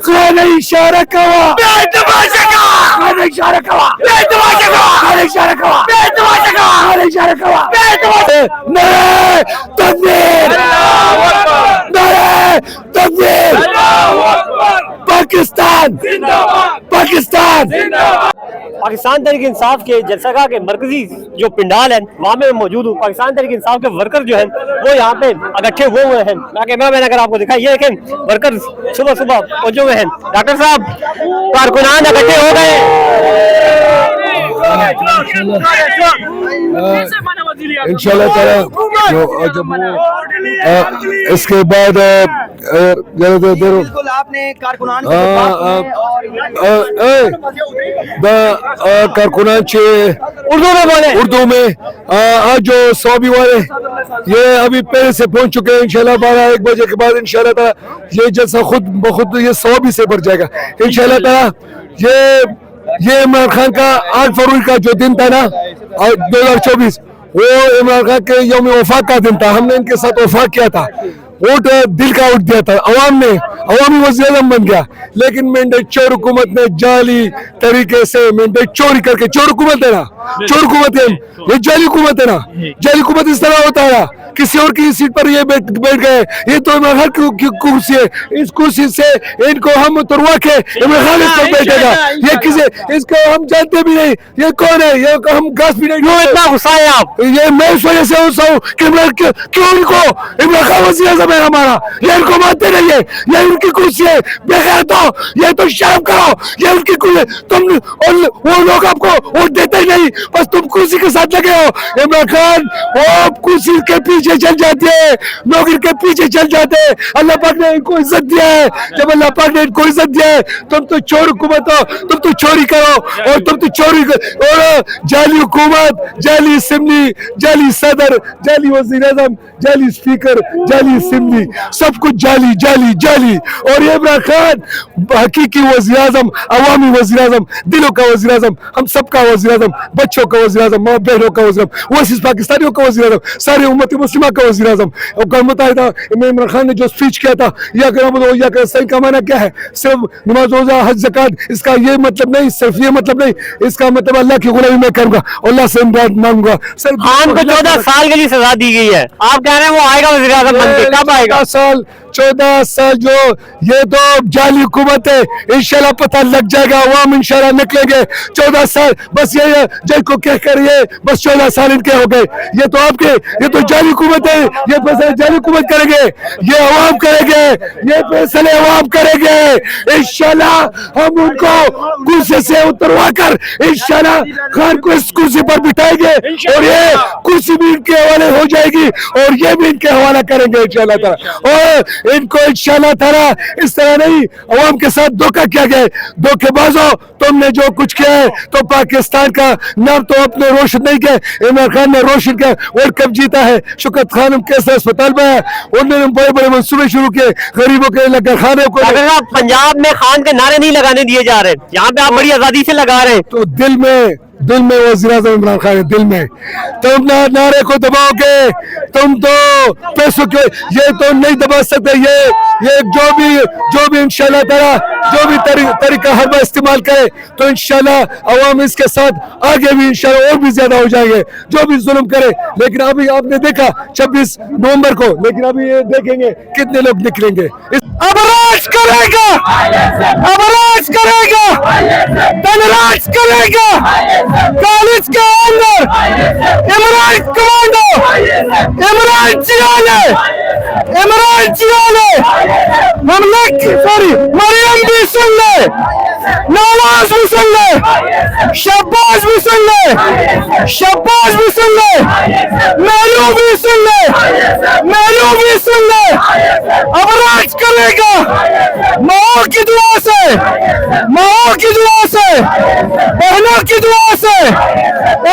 خانه شارکوا خانه شارکوا خانه شارکوا خانه شارکوا نعرہ تکبیر نعرہ تکبیر پاکستان پاکستان پاکستان تحریک انصاف کے جلسہ گاہ کے مرکزی جو پنڈال ہیں وہاں میں موجود ہوں. پاکستان تحریک انصاف کے ورکر جو ہیں وہ یہاں پہ اکٹھے ہوئے ہیں. کیمرہ مین اگر آپ کو دکھائے یہ دیکھیں ورکر صبح صبح پہنچے ہوئے ہیں. ڈاکٹر صاحب کارکنان اکٹھے ہو گئے. انشاءاللہ تعالی اس کے بعد بالکل آپ نے کارکنان کارکنان اردو میں آج جو صوبی والے یہ ابھی پہلے سے پہنچ چکے ہیں. انشاءاللہ 12-1 بجے کے بعد انشاءاللہ تعالی یہ جلسہ خود بخود یہ صوبی سے بڑھ جائے گا انشاءاللہ تعالی. یہ عمران خان کا 8 فروری کا جو دن تھا نا 2024 وہ عمران خان کے یوم وفات کا دن تھا. ہم نے ان کے ساتھ وفات کیا تھا. ووٹ دل کا اٹھ دیا تھا عوام نے. عوامی وزیر اعظم بن گیا لیکن مینڈیٹ چور حکومت نے جعلی طریقے سے مینڈیٹ چوری کر کے چور حکومت ہے نا چور حکومت ہے یہ جعلی حکومت ہے نا. جعلی حکومت اس طرح ہوتا ہے کسی اور کی سیٹ پر یہ بیٹھ گئے. یہ تو عمران خان کی کرسی ہے. اس کرسی سے ان کو ہم اتروا کے عمران خان اس پر بیٹھے گا. یہ کسی اس کو ہم جانتے بھی نہیں یہ کون ہے. یہ ہم گاس بھی نہیں. اتنا غصہ ہے آپ. یہ میں اس وجہ سے غصہ ہوں کہ کیوں ان کو عمران خان وزیر اعظم ہے ہمارا. یہ ان کو مانتے رہیے. یہ ان کی کرسی ہے. بغیر تو یہ تو شرم کرو. یہ ان کی کرسی تم وہ لوگ آپ کو ووٹ دیتے ہی نہیں بس تم کرسی کے ساتھ لگے ہو. عمران خان وہ کرسی کے پیچھے چل جاتے ہیں لوگ ان کے پیچھے چل جاتے ہیں. اللہ پاک نے ان کو عزت دیا ہے. جب اللہ پاک نے ان کو عزت دیا ہے تم تو چور حکومت ہو. تم تو چوری کرو اور تم تو چوری اور جعلی حکومت جعلی اسمبلی جعلی صدر جعلی وزیر اعظم جعلی اسپیکر جعلی اسمبلی سب کچھ جعلی جعلی جعلی. اور یہ عمران خان حقیقی وزیر اعظم عوامی وزیر اعظم دلوں کا وزیر اعظم ہم سب کا وزیر اعظم بچوں کا وزیر اعظم ماں بہنوں کا وزیر اعظم وہ پاکستانیوں کا وزیر اعظم ساری امت مسلمہ کا وزیر اعظم. اقوام متحدہ میں عمران خان نے جو اسپیچ کیا تھا یا کہ صحیح کا معنی کیا ہے صرف نماز روزہ حج زکات اس کا یہ مطلب نہیں صرف یہ مطلب نہیں. اس کا مطلب اللہ کی غلامی میں کروں گا اللہ سے امداد مانگوں گا. خان کو 14 سال کے لیے سزا دی گئی ہے. آپ کہہ رہے ہیں وہ آئے گا وزیر اعظم بن کے. کب آئے گا؟ 14 سال جو یہ تو جعلی حکومت ہے. انشاءاللہ پتہ لگ جائے گا. عوام انشاءاللہ نکلیں گے. 14 سال بس یہ جج کو کہہ کر یہ بس 14 سال ان کے ہو گئے. یہ تو آپ کے یہ تو جعلی حکومت ہے. یہ فیصلے جعلی حکومت کریں گے. یہ عوام کریں گے. یہ فیصلے عوام کریں گے. انشاءاللہ ہم ان کو کرسی سے اتروا کر انشاءاللہ خان کو اس کرسی پر بٹھائیں گے اور یہ کرسی بھی ان کے حوالے ہو جائے گی اور یہ بھی ان کے حوالہ کریں گے انشاءاللہ تعالی. اور ان کو انشاءاللہ تعالی اس طرح نہیں عوام کے ساتھ دھوکہ کیا گیا. دھوکے بازوں تم نے جو کچھ کیا ہے تو پاکستان کا نام تو اپنے روشن نہیں کیا. عمران خان نے روشن کیا. ورلڈ کپ جیتا ہے. شوکت خانم کیسے اسپتال میں ہے. انہوں نے بڑے بڑے منصوبے شروع کیے غریبوں کے لنگر خانے کو. پنجاب میں خان کے نعرے نہیں لگانے دیے جا رہے. یہاں پہ آپ بڑی آزادی سے لگا رہے ہیں. تو دل میں وزیر اعظم عمران خان ہے. دل میں تم نعرے کو دباؤ گے. تم تو پیسوں کے یہ تو نہیں دبا سکتے. یہ جو بھی انشاءاللہ تعالی جو بھی طریقہ حربہ استعمال کرے تو انشاءاللہ عوام اس کے ساتھ آگے بھی انشاءاللہ اور بھی زیادہ ہو جائیں گے. جو بھی ظلم کرے. لیکن ابھی آپ نے دیکھا 26 نومبر کو لیکن ابھی یہ دیکھیں گے کتنے لوگ نکلیں گے. اب راج کرے گا. اب راج کرے گا. دن راج کرے گا. کالج کے اندر عمران کمانڈو عمران جیانے مملک سوری مریم بھی سن لے نواز بھی سن لے شہباز بھی سن لے شہباز بھی سن لے میلو بھی سن لے اب راج کرے گا. ماں کی دعا سے بہنوں کی دعا سے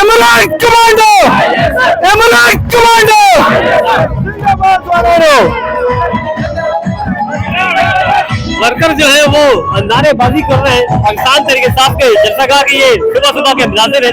عمران کمانڈو ورکر جو ہے وہ نعرے بازی کر رہے ہیں. پاکستان تحریک انصاف کے جلسہ گاہ کے یہ صبح کے مناظر ہیں.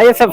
ISF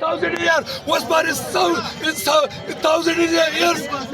1000 years was but is so it's so 1000 years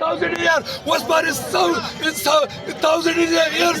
1000 years was but is so it's so 1000 years